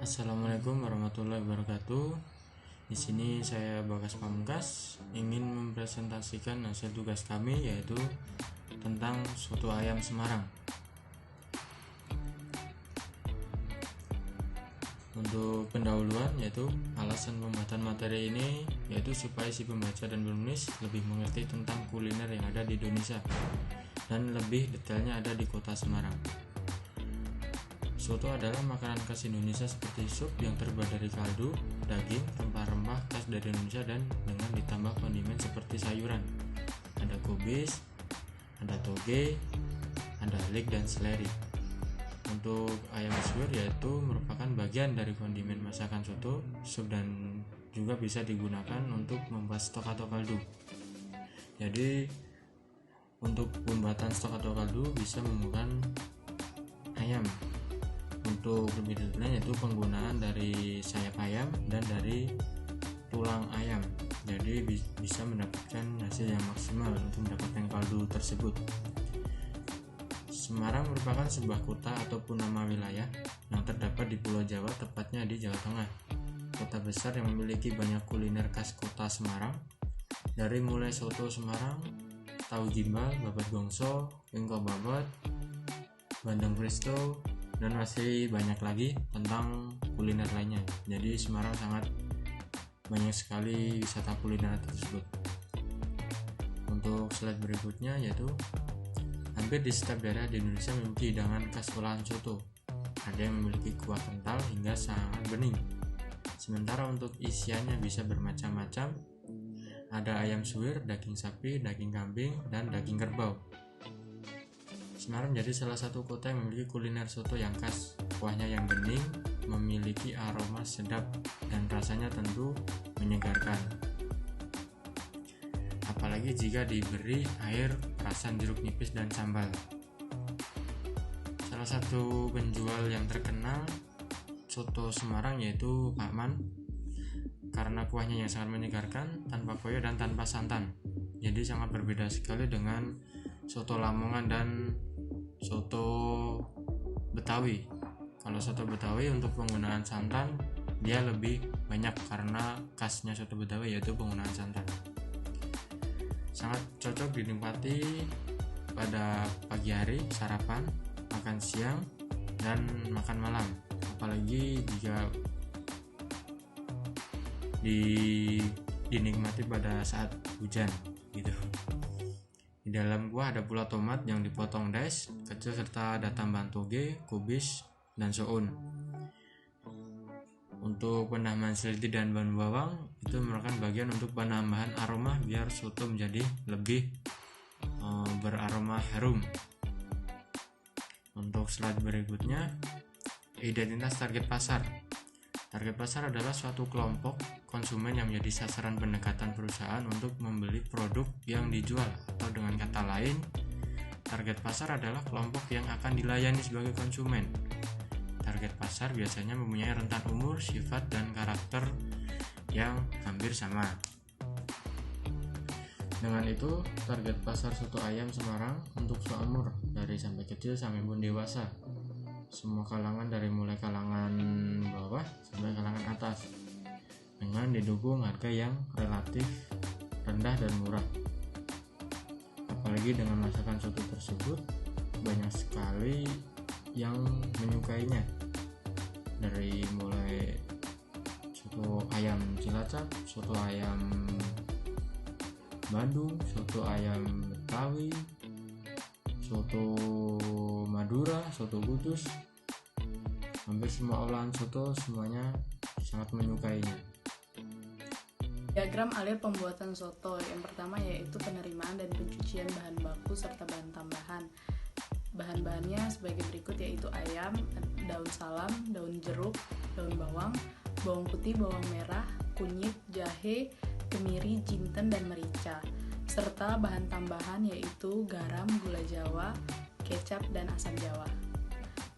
Assalamualaikum warahmatullahi wabarakatuh. Di sini saya Bagas Pamungkas ingin mempresentasikan hasil tugas kami, yaitu tentang soto ayam Semarang. Untuk pendahuluan, yaitu alasan pembuatan materi ini yaitu supaya si pembaca dan penulis lebih mengerti tentang kuliner yang ada di Indonesia dan lebih detailnya ada di kota Semarang. Soto adalah makanan khas Indonesia seperti sup yang terbuat dari kaldu, daging, rempah-rempah khas dari Indonesia dan dengan ditambah kondimen seperti sayuran. Ada kubis, ada toge, ada lik dan seleri. Untuk ayam suwir yaitu merupakan bagian dari kondimen masakan soto, sup dan juga bisa digunakan untuk membuat stok atau kaldu. Jadi untuk pembuatan stok atau kaldu bisa menggunakan ayam. Untuk lebih detailnya yaitu penggunaan dari sayap ayam dan dari tulang ayam, jadi bisa mendapatkan hasil yang maksimal untuk mendapatkan kaldu tersebut. Semarang merupakan sebuah kota ataupun nama wilayah yang terdapat di Pulau Jawa, tepatnya di Jawa Tengah. Kota besar yang memiliki banyak kuliner khas kota Semarang, dari mulai soto Semarang, tahu gimbal, babat gongso, engkol babat, bandeng presto, dan masih banyak lagi tentang kuliner lainnya. Jadi Semarang sangat banyak sekali wisata kuliner tersebut. Untuk slide berikutnya yaitu hampir di setiap daerah di Indonesia memiliki hidangan khas olahan soto. Ada yang memiliki kuah kental hingga sangat bening. Sementara untuk isiannya bisa bermacam-macam. Ada ayam suwir, daging sapi, daging kambing, dan daging kerbau. Semarang menjadi salah satu kota yang memiliki kuliner soto yang khas. Kuahnya yang bening, memiliki aroma sedap, dan rasanya tentu menyegarkan. Apalagi jika diberi air perasan jeruk nipis dan sambal. Salah satu penjual yang terkenal soto Semarang yaitu Pak Man, karena kuahnya yang sangat menyegarkan, tanpa koyo dan tanpa santan. Jadi sangat berbeda sekali dengan soto Lamongan dan soto Betawi. Kalau soto Betawi untuk penggunaan santan dia lebih banyak karena khasnya soto Betawi yaitu penggunaan santan. Sangat cocok dinikmati pada pagi hari, sarapan, makan siang, dan makan malam. Apalagi jika dinikmati pada saat hujan gitu. Di dalam kuah ada pula tomat yang dipotong dice kecil serta ada tambahan toge, kubis, dan soun. Untuk penambahan seledri dan bawang bawang itu merupakan bagian untuk penambahan aroma biar soto menjadi lebih beraroma harum. Untuk slide berikutnya, identitas target pasar. Target pasar adalah suatu kelompok konsumen yang menjadi sasaran pendekatan perusahaan untuk membeli produk yang dijual, atau dengan kata lain, target pasar adalah kelompok yang akan dilayani sebagai konsumen. Target pasar biasanya mempunyai rentan umur, sifat, dan karakter yang hampir sama. Dengan itu, target pasar soto ayam Semarang untuk semua umur, dari sampai kecil sampai pun dewasa. Semua kalangan dari mulai kalangan bawah sampai kalangan atas, dengan didukung harga yang relatif rendah dan murah. Apalagi dengan masakan soto tersebut banyak sekali yang menyukainya, dari mulai soto ayam Cilacap, soto ayam Bandung, soto ayam Betawi, soto Madura, soto Kudus. Hampir semua olahan soto semuanya sangat menyukainya. Diagram alir pembuatan soto. Yang pertama yaitu penerimaan dan pencucian bahan baku serta bahan tambahan. Bahan-bahannya sebagai berikut yaitu ayam, daun salam, daun jeruk, daun bawang, bawang putih, bawang merah, kunyit, jahe, kemiri, jinten, dan merica. Serta bahan tambahan yaitu garam, gula Jawa, kecap, dan asam Jawa.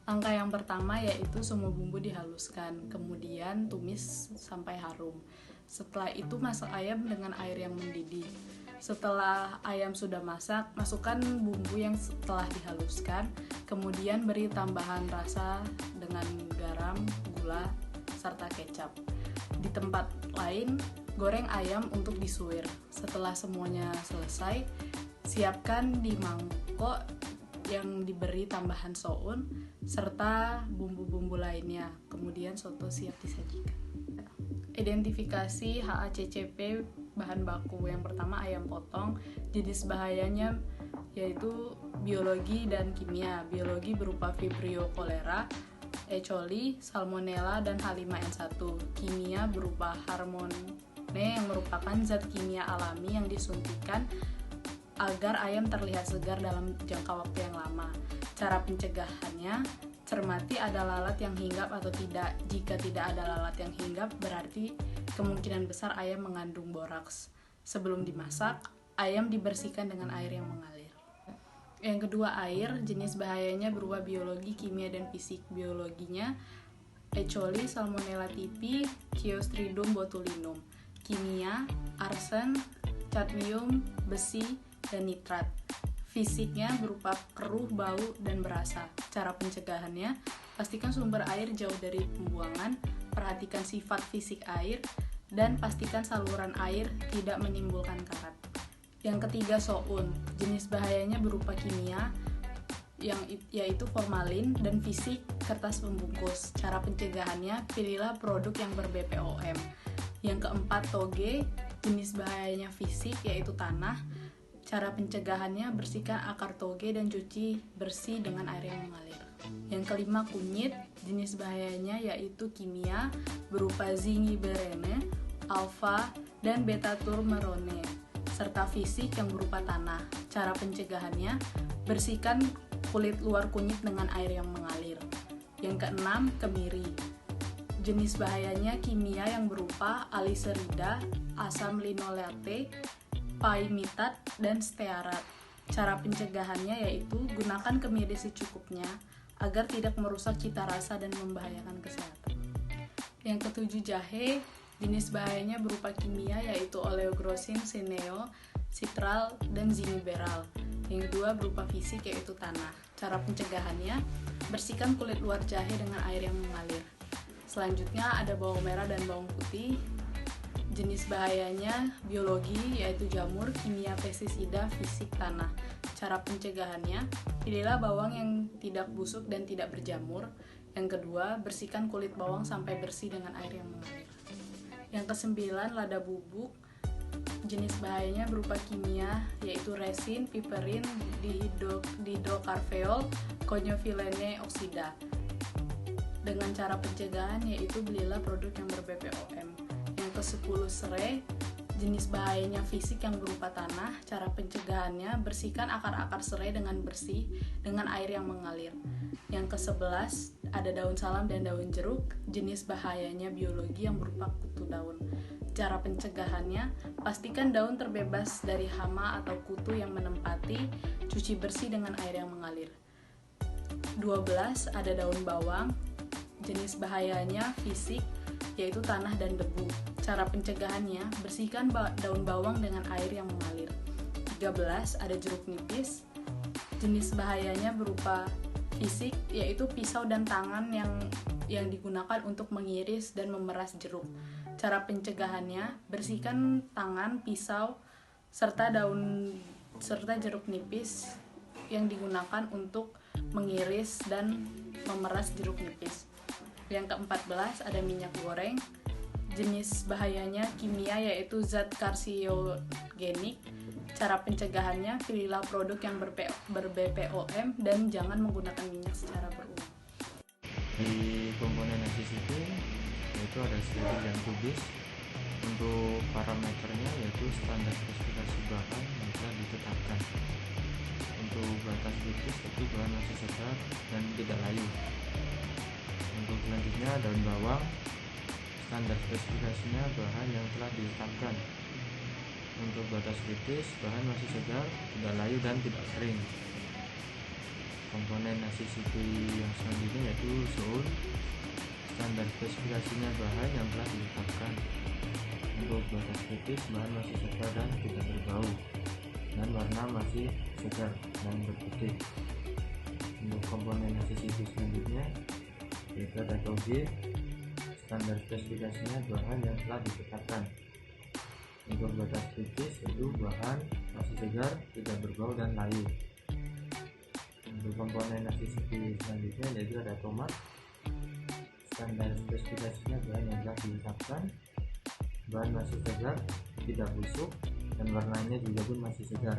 Langkah yang pertama yaitu semua bumbu dihaluskan, kemudian tumis sampai harum. Setelah itu masak ayam dengan air yang mendidih. Setelah ayam sudah masak, masukkan bumbu yang telah dihaluskan, kemudian beri tambahan rasa dengan garam, gula, serta kecap. Di tempat lain, goreng ayam untuk disuir. Setelah semuanya selesai, siapkan di mangkok yang diberi tambahan soun serta bumbu-bumbu lainnya. Kemudian soto siap disajikan. Identifikasi HACCP bahan baku. Yang pertama ayam potong, jenis bahayanya yaitu biologi dan kimia. Biologi berupa Vibrio cholera, E. coli, Salmonella, dan H5N1. Kimia berupa hormone yang merupakan zat kimia alami yang disuntikan agar ayam terlihat segar dalam jangka waktu yang lama. Cara pencegahannya, cermati ada lalat yang hinggap atau tidak. Jika tidak ada lalat yang hinggap, berarti kemungkinan besar ayam mengandung boraks. Sebelum dimasak, ayam dibersihkan dengan air yang mengalir. Yang kedua, air. Jenis bahayanya berupa biologi, kimia, dan fisik. Biologinya E. coli, Salmonella typhi, Clostridium botulinum. Kimia, arsen, cadmium, besi, dan nitrat. Fisiknya berupa keruh, bau, dan berasa. Cara pencegahannya, pastikan sumber air jauh dari pembuangan, perhatikan sifat fisik air, dan pastikan saluran air tidak menimbulkan karat. Yang ketiga, soun. Jenis bahayanya berupa kimia, yaitu formalin, dan fisik kertas pembungkus. Cara pencegahannya, pilihlah produk yang ber-BPOM. Yang keempat, toge. Jenis bahayanya fisik, yaitu tanah. Cara pencegahannya, bersihkan akar toge dan cuci bersih dengan air yang mengalir. Yang kelima, kunyit. Jenis bahayanya yaitu kimia berupa zingiberine, alfa, dan beta-turmerone, serta fisik yang berupa tanah. Cara pencegahannya, bersihkan kulit luar kunyit dengan air yang mengalir. Yang keenam, kemiri. Jenis bahayanya kimia yang berupa aliserida, asam linoleate, paimitat, dan stearat. Cara pencegahannya yaitu gunakan kemiri secukupnya agar tidak merusak cita rasa dan membahayakan kesehatan. Yang ketujuh, jahe. Jenis bahayanya berupa kimia yaitu oleogrosin, sineo, citral, dan zingiberal. Yang kedua berupa fisik yaitu tanah. Cara pencegahannya, bersihkan kulit luar jahe dengan air yang mengalir. Selanjutnya ada bawang merah dan bawang putih. Jenis bahayanya biologi yaitu jamur, kimia pestisida, fisik tanah. Cara pencegahannya, pilihlah bawang yang tidak busuk dan tidak berjamur. Yang kedua, bersihkan kulit bawang sampai bersih dengan air yang mengalir. Yang kesembilan, lada bubuk. Jenis bahayanya berupa kimia yaitu resin, piperin, dihidrokarveol, konyovilene oksida. Dengan cara pencegahan yaitu belilah produk yang ber-BPOM. Yang ke-10, serai. Jenis bahayanya fisik yang berupa tanah. Cara pencegahannya, bersihkan akar-akar serai dengan bersih dengan air yang mengalir. Yang ke-11, ada daun salam dan daun jeruk. Jenis bahayanya biologi yang berupa kutu daun. Cara pencegahannya, pastikan daun terbebas dari hama atau kutu yang menempati, cuci bersih dengan air yang mengalir. 12, ada daun bawang. Jenis bahayanya fisik yaitu tanah dan debu. Cara pencegahannya, bersihkan daun bawang dengan air yang mengalir. 13, ada jeruk nipis. Jenis bahayanya berupa fisik yaitu pisau dan tangan yang digunakan untuk mengiris dan memeras jeruk. Cara pencegahannya, bersihkan tangan, pisau, serta jeruk nipis yang digunakan untuk mengiris dan memeras jeruk nipis. Yang ke-14, ada minyak goreng. Jenis bahayanya kimia yaitu zat karsiogenik. Cara pencegahannya, pilihlah produk yang ber-BPOM dan jangan menggunakan minyak secara berulang. Di komponen ACCP yaitu ada steril dan kubis. Untuk parameternya yaitu standar spesifikasi bahan yang telah ditetapkan. Untuk batas kritis itu bahan masih segar dan tidak layu. Untuk selanjutnya daun bawang, standar spesifikasinya bahan yang telah ditetapkan. Untuk batas kritis, bahan masih segar, tidak layu dan tidak kering. Komponen ACCP yang selanjutnya yaitu soun, standar spesifikasinya bahan yang telah ditetapkan. Untuk batas kritis, bahan masih segar dan tidak berbau, dan warna masih segar dan berputih. Untuk komponen ACCP selanjutnya yaitu ada toge, Standar spesifikasinya bahan yang telah ditetapkan. Untuk batas kritis yaitu bahan masih segar, tidak berbau dan layu. Untuk komponen accessibility selanjutnya yaitu ada tomat. Standar spesifikasinya bahan yang telah ditetapkan, bahan masih segar, tidak busuk, dan warnanya juga pun masih segar,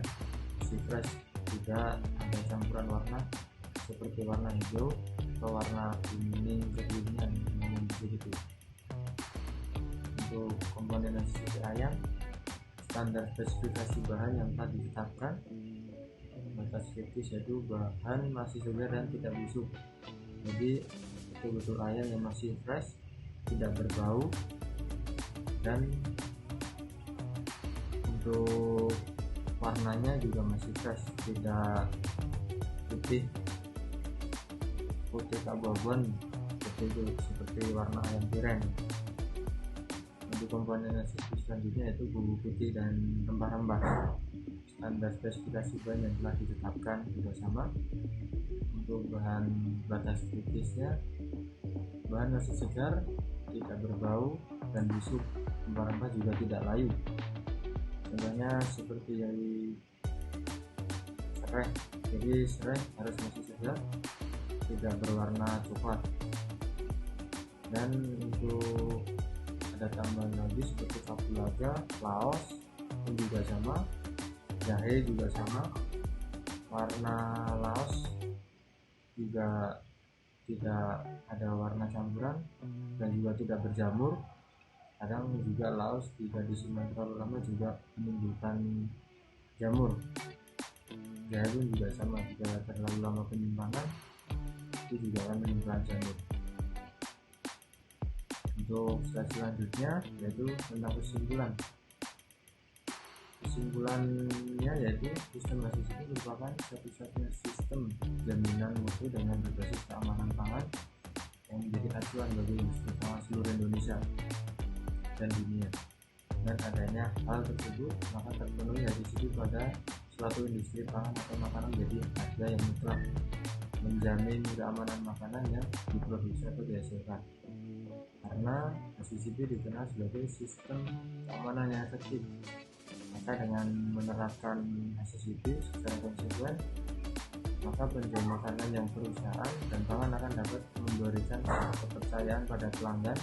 masih fresh, tidak ada campuran warna seperti warna hijau atau warna kuning kebunyian namun begitu. Untuk komponen accessibility ayam, standar spesifikasi bahan yang telah ditetapkan, batas kritis yaitu bahan masih segar dan tidak busuk, jadi betul-betul ayam yang masih fresh, tidak berbau. Dan untuk warnanya juga masih fresh, tidak putih keabu-abuan seperti warna ayam tiren. Untuk komponen accessibility selanjutnya yaitu bumbu putih dan rempah-rempah. Standar spesifikasi bahan yang telah ditetapkan juga sama. Untuk bahan batas kritisnya, bahan masih segar, tidak berbau dan busuk, rempah-rempah juga tidak layu. Contohnya seperti dari serai, jadi serai harus masih segar, tidak berwarna coklat. Dan untuk ada tambahan lagi seperti kapulaga, laos pun juga sama, jahe juga sama. Warna laos juga tidak ada warna campuran dan juga tidak berjamur. Kadang juga laos jika disimpan terlalu lama juga menimbulkan jamur. Jahe pun juga sama, jika terlalu lama penyimpanan itu juga akan menimbulkan jamur. Untuk slide selanjutnya yaitu tentang kesimpulannya yaitu sistem accessibility merupakan satu-satunya sistem jaminan mutu dengan berbasis keamanan pangan yang menjadi acuan bagi industri pangan seluruh Indonesia dan dunia. Dan adanya hal tersebut maka terpenuhi accessibility pada suatu industri pangan atau makanan menjadi harga yang mutlak, menjamin keamanan makanan yang diproduksi atau dihasilkan. Karena accessibility dikenal sebagai sistem keamanan yang efektif, maka dengan menerapkan accessibility secara konsekuen, maka penjual makanan yang perusahaan dan pangan akan dapat memberikan kepercayaan pada pelanggan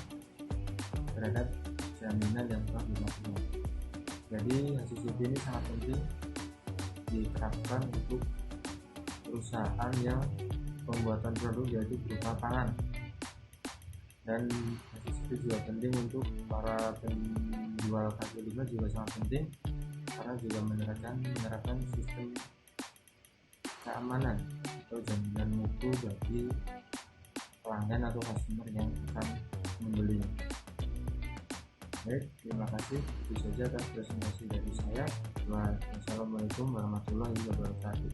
terhadap jaminan yang telah dilakukan. Jadi accessibility ini sangat penting diterapkan untuk perusahaan yang pembuatan produk yaitu berupa pangan. Dan accessibility juga penting untuk para penjual kaki lima juga sangat penting karena juga menerapkan sistem keamanan atau jaminan mutu bagi pelanggan atau customer yang akan membelinya. Baik, terima kasih. Itu saja atas presentasi dari saya. Wassalamualaikum warahmatullahi wabarakatuh.